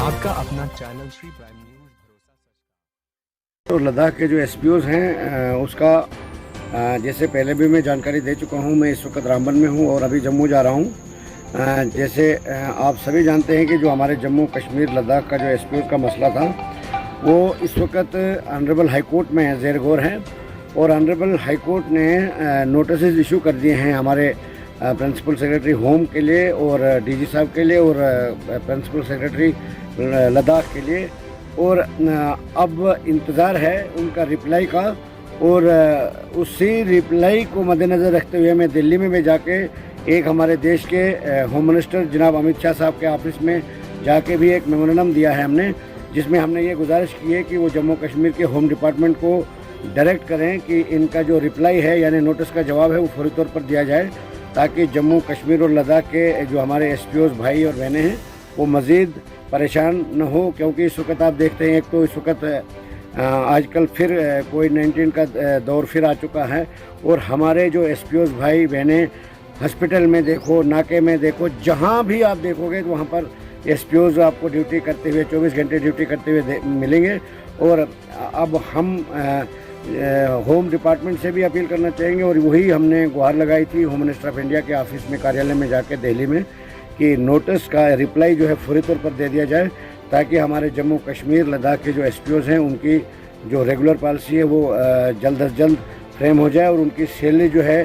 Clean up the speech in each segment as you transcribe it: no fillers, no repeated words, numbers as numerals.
आपका अपना channel Shri prime news भरोसा। तो लद्दाख के जो एसपीओज हैं उसका जैसे पहले भी मैं जानकारी दे चुका हूं। मैं इस वक्त रामबन में हूं और अभी जम्मू जा रहा हूं। जैसे आप सभी जानते हैं कि जो हमारे जम्मू कश्मीर लद्दाख का जो एसपीओज का मसला था वो इस वक्त ऑनरेबल हाई कोर्ट में ज़ेर गौर है और ऑनरेबल हाई कोर्ट ने नोटिस इशू कर दिए हैं हमारे प्रिंसिपल सेक्रेटरी होम के लिए और डीजी साहब के लिए और प्रिंसिपल सेक्रेटरी लद्दाख के लिए। और अब इंतज़ार है उनका रिप्लाई का और उसी रिप्लाई को मद्देनज़र रखते हुए मैं दिल्ली में भी जाके एक हमारे देश के होम मिनिस्टर जनाब अमित शाह साहब के ऑफिस में जाके भी एक मेमोरेंडम दिया है हमने, जिसमें हमने ये गुजारिश की है कि वो जम्मू कश्मीर के होम डिपार्टमेंट को डायरेक्ट करें कि इनका जो रिप्लाई है यानी नोटिस का जवाब है वो फौरी तौर पर दिया जाए, ताकि जम्मू कश्मीर और लद्दाख के जो हमारे एसपीओज भाई और बहनें हैं वो मज़ीद परेशान न हो। क्योंकि इस वक्त आप देखते हैं एक तो इस वक्त आजकल फिर कोविड-19 का दौर फिर आ चुका है और हमारे जो एसपीओज भाई बहनें हॉस्पिटल में देखो, नाके में देखो, जहाँ भी आप देखोगे तो वहाँ पर एसपीओज आपको ड्यूटी करते हुए 24 घंटे ड्यूटी करते हुए मिलेंगे। और अब हम होम डिपार्टमेंट से भी अपील करना चाहेंगे और वही हमने गुहार लगाई थी होम मिनिस्टर ऑफ इंडिया के ऑफिस में, कार्यालय में जाके दिल्ली में, कि नोटिस का रिप्लाई जो है फौरी तौर पर दे दिया जाए, ताकि हमारे जम्मू कश्मीर लद्दाख के जो एसपीओज हैं उनकी जो रेगुलर पॉलिसी है वो जल्द अज जल्द फ्रेम हो जाए और उनकी सैलरी जो है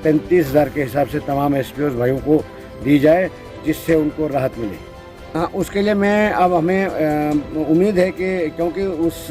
35,000 के हिसाब से तमाम एसपीओज भाइयों को दी जाए, जिससे उनको राहत मिले। उसके लिए मैं अब हमें उम्मीद है कि क्योंकि उस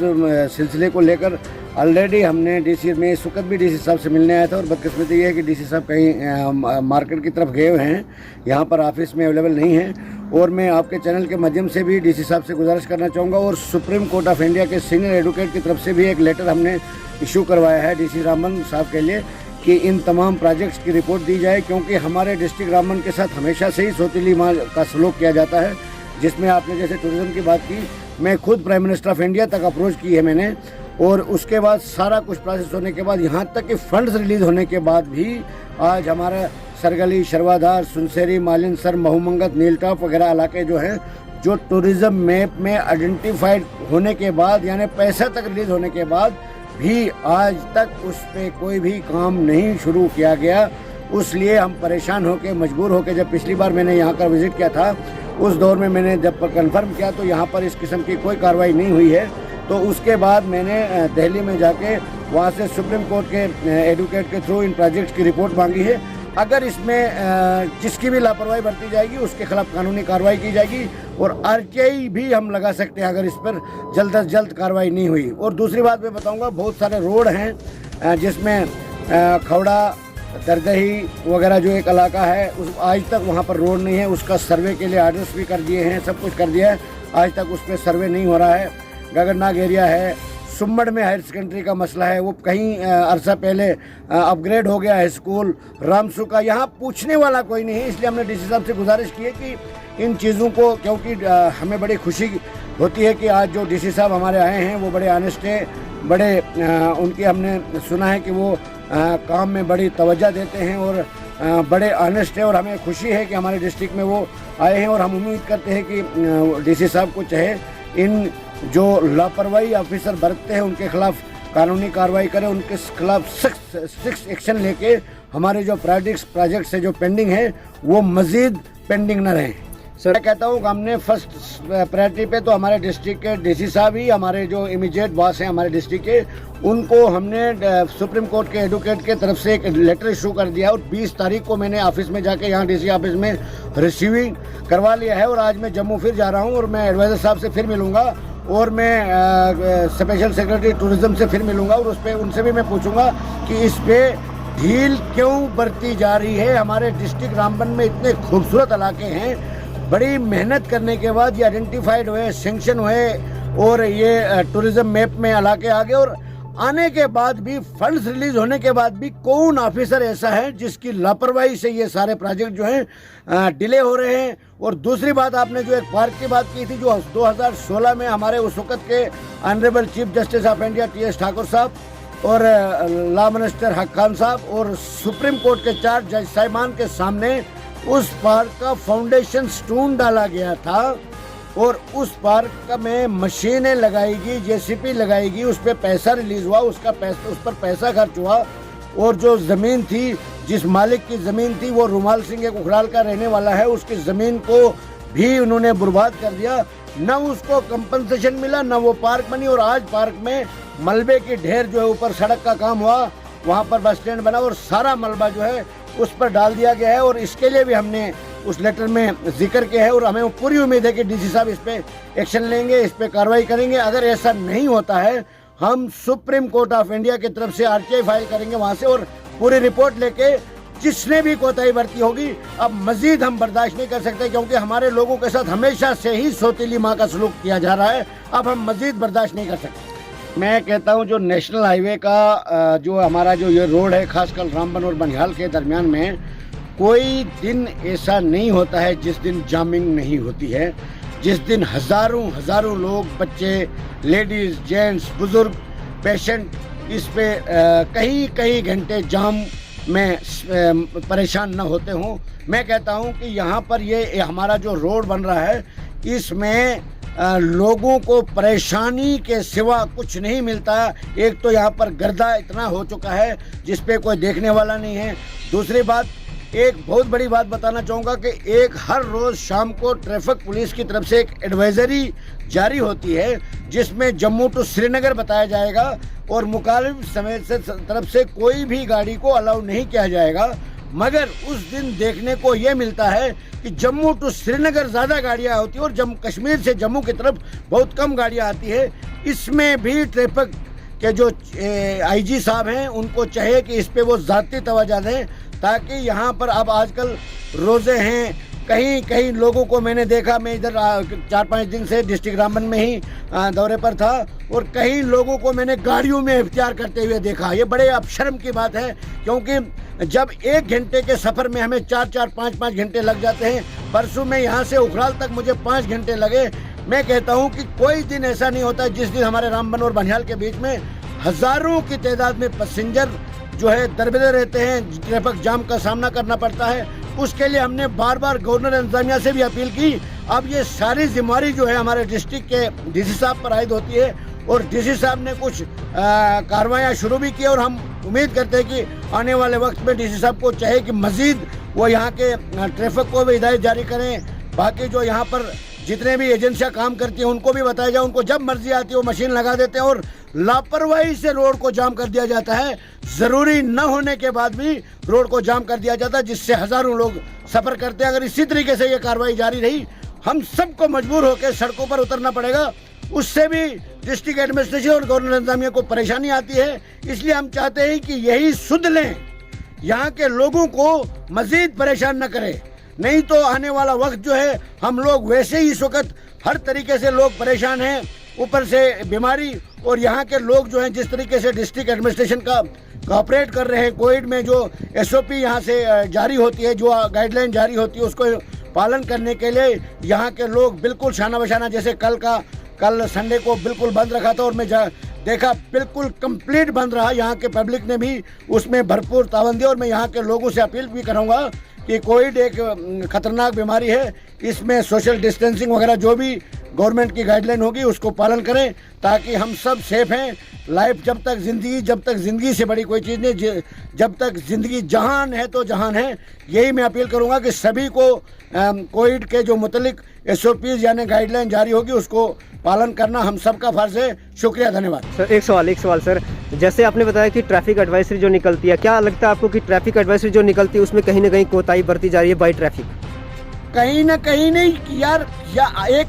सिलसिले को लेकर ऑलरेडी हमने डीसी में इस वक्त भी डीसी साहब से मिलने आया था और बदकिस्मती ये है कि डीसी साहब कहीं मार्केट की तरफ गए हुए हैं, यहाँ पर ऑफिस में अवेलेबल नहीं हैं। और मैं आपके चैनल के माध्यम से भी डीसी साहब से गुजारिश करना चाहूँगा और सुप्रीम कोर्ट ऑफ इंडिया के सीनियर एडवोकेट की तरफ से भी एक लेटर हमने इशू करवाया है डीसी रामबन साहब के लिए कि इन तमाम प्रोजेक्ट्स की रिपोर्ट दी जाए, क्योंकि हमारे डिस्ट्रिक्ट रामबन के साथ हमेशा से ही सौतीली माँ का सलूक किया जाता है। जिसमें आपने जैसे टूरिज़्म की बात की, मैं खुद प्राइम मिनिस्टर ऑफ इंडिया तक अप्रोच की है मैंने, और उसके बाद सारा कुछ प्रोसेस होने के बाद यहाँ तक कि फंड्स रिलीज़ होने के बाद भी आज हमारा सरगली, शर्वाधार, सुनसेरी, मालिनसर, महूमंगत, नीलटॉप वगैरह इलाके जो हैं जो टूरिज़्म मैप में आइडेंटिफाइड होने के बाद यानी पैसा तक रिलीज़ होने के बाद भी आज तक उस पर कोई भी काम नहीं शुरू किया गया। उसलिए हम परेशान होकर मजबूर होकर, जब पिछली बार मैंने यहाँ का विज़िट किया था उस दौर में मैंने जब कंफर्म किया तो यहाँ पर इस किस्म की कोई कार्रवाई नहीं हुई है, तो उसके बाद मैंने दिल्ली में जाके वहाँ से सुप्रीम कोर्ट के एडवोकेट के थ्रू इन प्रोजेक्ट्स की रिपोर्ट मांगी है। अगर इसमें जिसकी भी लापरवाही बरती जाएगी उसके खिलाफ कानूनी कार्रवाई की जाएगी और आरटीआई भी हम लगा सकते हैं अगर इस पर जल्द अज जल्द कार्रवाई नहीं हुई। और दूसरी बात मैं बताऊँगा, बहुत सारे रोड हैं जिसमें खौड़ा, दरदही वगैरह जो एक इलाका है उस आज तक वहाँ पर रोड नहीं है, उसका सर्वे के लिए आर्डर्स भी कर दिए हैं, सब कुछ कर दिया है, आज तक उस पर सर्वे नहीं हो रहा है। गगननाग एरिया है, सुम्मड़ में हायर सेकेंडरी का मसला है, वो कहीं अरसा पहले अपग्रेड हो गया है स्कूल, रामसू का यहाँ पूछने वाला कोई नहीं है। इसलिए हमने डीसी साहब से गुजारिश की है कि इन चीज़ों को, क्योंकि हमें बड़ी खुशी होती है कि आज जो डीसी साहब हमारे आए हैं वो बड़े ऑनेस्ट हैं, बड़े उनकी हमने सुना है कि वो काम में बड़ी तवज्जो देते हैं और बड़े ऑनेस्ट है और हमें खुशी है कि हमारे डिस्ट्रिक्ट में वो आए हैं। और हम उम्मीद करते हैं कि डीसी साहब को चाहे इन जो लापरवाही ऑफिसर बरतते हैं उनके खिलाफ कानूनी कार्रवाई करें, उनके खिलाफ सख्त एक्शन लेके हमारे जो प्रोजेक्ट्स है जो पेंडिंग है वो मज़ीद पेंडिंग न रहें। सर मैं कहता हूँ कि हमने फर्स्ट प्रायोरिटी पे तो हमारे डिस्ट्रिक्ट के डीसी साहब ही हमारे जो इमीडिएट बॉस हैं हमारे डिस्ट्रिक्ट के, उनको हमने सुप्रीम कोर्ट के एडवोकेट के तरफ से एक लेटर इशू कर दिया और 20 तारीख को मैंने ऑफिस में जाके यहाँ डीसी ऑफिस में रिसीविंग करवा लिया है। और आज मैं जम्मू फिर जा रहा हूँ और मैं एडवाइज़र साहब से फिर मिलूँगा और मैं स्पेशल सेक्रेटरी टूरिज़्म से फिर मिलूँगा और उस पर उनसे भी मैं पूछूँगा कि इस पर ढील क्यों बरती जा रही है। हमारे डिस्ट्रिक्ट रामबन में इतने खूबसूरत इलाके हैं, बड़ी मेहनत करने के बाद ये आइडेंटिफाइड हुए, सेंक्शन हुए और ये टूरिज़्म मैप में इलाके आ गए, और आने के बाद भी फंड्स रिलीज होने के बाद भी कौन ऑफिसर ऐसा है जिसकी लापरवाही से ये सारे प्रोजेक्ट जो हैं डिले हो रहे हैं। और दूसरी बात, आपने जो एक पार्क की बात की थी जो 2016 में हमारे उस वक्त के honourable chief justice of India TS Thakur साहब और लॉ मिनिस्टर हक खान साहब और सुप्रीम कोर्ट के 4 जज साहिबान के सामने उस पार्क का फाउंडेशन स्टोन डाला गया था और उस पार्क में मशीनें लगाएगी, जेसीपी लगाएगी, उस पर पैसा रिलीज हुआ, उस पर पैसा खर्च हुआ। और जो ज़मीन थी, जिस मालिक की ज़मीन थी, वो रुमाल सिंह एक उखराल का रहने वाला है, उसकी ज़मीन को भी उन्होंने बर्बाद कर दिया। न उसको कंपनसेशन मिला, न वो पार्क बनी। और आज पार्क में मलबे की ढेर जो है, ऊपर सड़क का काम हुआ, वहाँ पर बस स्टैंड बना और सारा मलबा जो है उस पर डाल दिया गया है। और इसके लिए भी हमने उस लेटर में जिक्र किया है और हमें पूरी उम्मीद है कि डीसी साहब इस पे एक्शन लेंगे, इस पे कार्रवाई करेंगे। अगर ऐसा नहीं होता है, हम सुप्रीम कोर्ट ऑफ इंडिया की तरफ से आरटीआई फाइल करेंगे वहाँ से, और पूरी रिपोर्ट लेके जिसने भी कोताही बरती होगी, अब मजीद हम बर्दाश्त नहीं कर सकते, क्योंकि हमारे लोगों के साथ हमेशा से ही सौतीली माँ का सलूक किया जा रहा है। अब हम मजीद बर्दाश्त नहीं कर सकते। मैं कहता हूं, जो नेशनल हाईवे का जो हमारा जो ये रोड है, खासकर रामबन और बनिहाल के दरमियान में, कोई दिन ऐसा नहीं होता है जिस दिन जामिंग नहीं होती है, जिस दिन हजारों लोग, बच्चे, लेडीज, जेंट्स, बुजुर्ग, पेशेंट इस पे कई घंटे जाम में परेशान न होते हों। मैं कहता हूं कि यहाँ पर ये हमारा जो रोड बन रहा है, इसमें लोगों को परेशानी के सिवा कुछ नहीं मिलता। एक तो यहाँ पर गर्दा इतना हो चुका है जिस पे कोई देखने वाला नहीं है। दूसरी बात, एक बहुत बड़ी बात बताना चाहूँगा कि एक हर रोज़ शाम को ट्रैफिक पुलिस की तरफ से एक एडवाइजरी जारी होती है, जिसमें जम्मू टू श्रीनगर बताया जाएगा और मुखालिफ समेत से तरफ से कोई भी गाड़ी को अलाउ नहीं किया जाएगा। मगर उस दिन देखने को ये मिलता है कि जम्मू टू श्रीनगर ज़्यादा गाड़ियाँ होती है और जम्मू कश्मीर से जम्मू की तरफ बहुत कम गाड़ियाँ आती है। इसमें भी ट्रैफिक के जो आईजी साहब हैं, उनको चाहिए कि इस पे वो ज़ाती तवज्जो दें, ताकि यहाँ पर अब आजकल रोज़े हैं, कहीं लोगों को मैंने देखा, मैं इधर 4-5 दिन से डिस्ट्रिक्ट रामबन में ही दौरे पर था, और कई लोगों को मैंने गाड़ियों में इफ्तियार करते हुए देखा। ये बड़े अपशर्म की बात है, क्योंकि जब 1 घंटे के सफ़र में हमें 4-4, 5-5 घंटे लग जाते हैं, परसों में यहाँ से उखराल तक मुझे 5 घंटे लगे। मैं कहता हूँ कि कोई दिन ऐसा नहीं होता जिस दिन हमारे रामबन और बनिहाल के बीच में हज़ारों की तादाद में पैसेंजर जो है दरबदर रहते हैं, ट्रैफिक जाम का सामना करना पड़ता है। उसके लिए हमने बार गवर्नर इंतजामिया से भी अपील की। अब ये सारी जिम्मेदारी जो है हमारे डिस्ट्रिक्ट के डीसी साहब पर आयद होती है, और डीसी साहब ने कुछ कार्रवाइयाँ शुरू भी की, और हम उम्मीद करते हैं कि आने वाले वक्त में डीसी साहब को चाहे कि मजीद वो यहाँ के ट्रैफिक को भी हिदायत जारी करें। बाकी जो यहाँ पर जितने भी एजेंसियाँ काम करती हैं उनको भी बताया जाए, उनको जब मर्जी आती है वो मशीन लगा देते हैं और लापरवाही से रोड को जाम कर दिया जाता है। ज़रूरी न होने के बाद भी रोड को जाम कर दिया जाता है, जिससे हज़ारों लोग सफ़र करते हैं। अगर इसी तरीके से ये कार्रवाई जारी रही, हम सबको मजबूर होकर सड़कों पर उतरना पड़ेगा। उससे भी डिस्ट्रिक्ट एडमिनिस्ट्रेशन और गवर्नर इंतजामिया को परेशानी आती है। इसलिए हम चाहते हैं कि यही सुध लें, यहाँ के लोगों को मज़ीद परेशान न करें। नहीं तो आने वाला वक्त जो है, हम लोग वैसे ही इस वक्त हर तरीके से लोग परेशान हैं, ऊपर से बीमारी, और यहाँ के लोग जो हैं जिस तरीके से डिस्ट्रिक्ट एडमिनिस्ट्रेशन का कोऑपरेट कर रहे हैं, कोविड में जो SOP यहाँ से जारी होती है, जो गाइडलाइन जारी होती है, उसको पालन करने के लिए यहाँ के लोग बिल्कुल शाना बशाना, जैसे कल संडे को बिल्कुल बंद रखा था और मैं देखा बिल्कुल कंप्लीट बंद रहा। यहाँ के पब्लिक ने भी उसमें भरपूर तावन दिया, और मैं यहाँ के लोगों से अपील भी करूँगा कि कोविड एक खतरनाक बीमारी है, इसमें सोशल डिस्टेंसिंग वगैरह जो भी गवर्नमेंट की गाइडलाइन होगी उसको पालन करें, ताकि हम सब सेफ हैं। लाइफ जब तक ज़िंदगी से बड़ी कोई चीज़ नहीं, जब तक ज़िंदगी जहान है तो जहान है। यही मैं अपील करूंगा कि सभी को कोविड के जो मुतलिक SOPs यानी गाइडलाइन जारी होगी उसको पालन करना हम सबका फर्ज है। शुक्रिया, धन्यवाद। सर एक सवाल सर, जैसे आपने बताया कि ट्रैफिक एडवाइजरी जो निकलती है, क्या लगता है आपको कि ट्रैफिक एडवाइजरी जो निकलती है उसमें कहीं ना कहीं कोताही बरती जा रही है बाई ट्रैफिक? कहीं ना कहीं नहीं यार, एक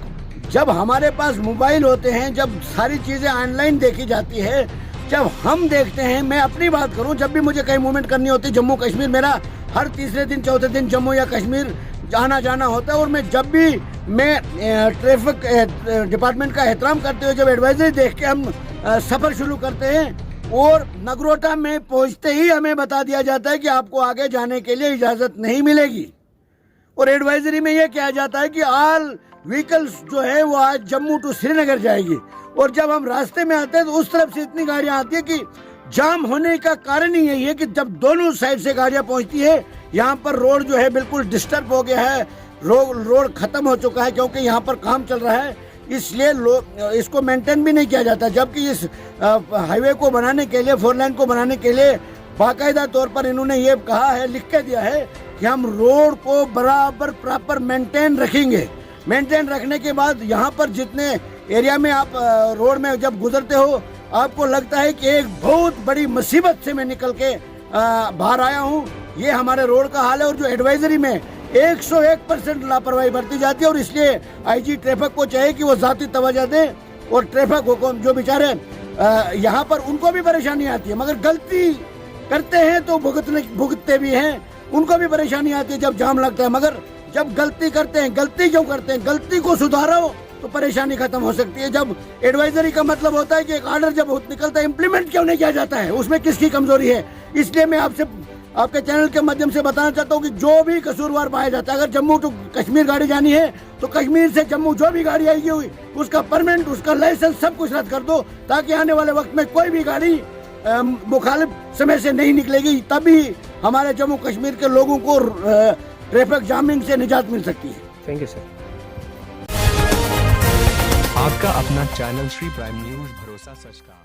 जब हमारे पास मोबाइल होते हैं, जब सारी चीज़ें ऑनलाइन देखी जाती है, जब हम देखते हैं, मैं अपनी बात करूं, जब भी मुझे कहीं मूवमेंट करनी होती है, जम्मू कश्मीर मेरा हर तीसरे दिन चौथे दिन जम्मू या कश्मीर आना जाना होता है, और मैं जब भी ट्रैफिक डिपार्टमेंट का एहतराम करते हुए जब एडवाइजरी देख के हम सफ़र शुरू करते हैं, और नगरोटा में पहुंचते ही हमें बता दिया जाता है कि आपको आगे जाने के लिए इजाज़त नहीं मिलेगी, और एडवाइजरी में यह कहा जाता है कि ऑल व्हीकल्स जो है वो आज जम्मू टू श्रीनगर जाएगी। और जब हम रास्ते में आते हैं तो उस तरफ से इतनी गाड़ियां आती है कि जाम होने का कारण ही यही है कि जब दोनों साइड से गाड़ियां पहुंचती है, यहाँ पर रोड जो है बिल्कुल डिस्टर्ब हो गया है, रोड खत्म हो चुका है, क्योंकि यहाँ पर काम चल रहा है, इसलिए इसको मेंटेन भी नहीं किया जाता। जबकि इस हाईवे को बनाने के लिए, 4 लाइन को बनाने के लिए बाकायदा तौर पर इन्होंने ये कहा है, लिख के दिया है कि हम रोड को बराबर प्रॉपर मेंटेन रखेंगे। मेंटेन रखने के बाद यहाँ पर जितने एरिया में आप रोड में जब गुजरते हो, आपको लगता है कि एक बहुत बड़ी मुसीबत से मैं निकल के बाहर आया हूँ। ये हमारे रोड का हाल है। और जो एडवाइजरी में 101% लापरवाही बरती जाती है, और इसलिए आईजी ट्रैफिक को चाहिए कि वो ज़ाती तवज्जो दें, और ट्रैफिक हुक्म जो बेचारे यहाँ पर उनको भी परेशानी आती है, मगर गलती करते हैं तो भुगतते भी हैं, उनको भी परेशानी आती है जब जाम लगता है। मगर जब गलती करते हैं, गलती क्यों करते हैं, गलती को सुधारो तो परेशानी खत्म हो सकती है। जब एडवाइजरी का मतलब होता है कि एक ऑर्डर जब निकलता है, इम्प्लीमेंट क्यों नहीं किया जाता है, उसमें किसकी कमजोरी है। इसलिए मैं आपसे, आपके चैनल के माध्यम से बताना चाहता हूँ कि जो भी कसूरवार पाया जाता है, अगर जम्मू टू कश्मीर गाड़ी जानी है तो कश्मीर से जम्मू जो भी गाड़ी आएगी हुई, उसका परमिट, उसका लाइसेंस सब कुछ रद्द कर दो, ताकि आने वाले वक्त में कोई भी गाड़ी मुखालिफ समय से नहीं निकलेगी। तभी हमारे जम्मू कश्मीर के लोगों को ट्रैफिक जामिंग से निजात मिल सकती है। Thank you sir. आपका अपना चैनल श्री प्राइम न्यूज, भरोसा सच का।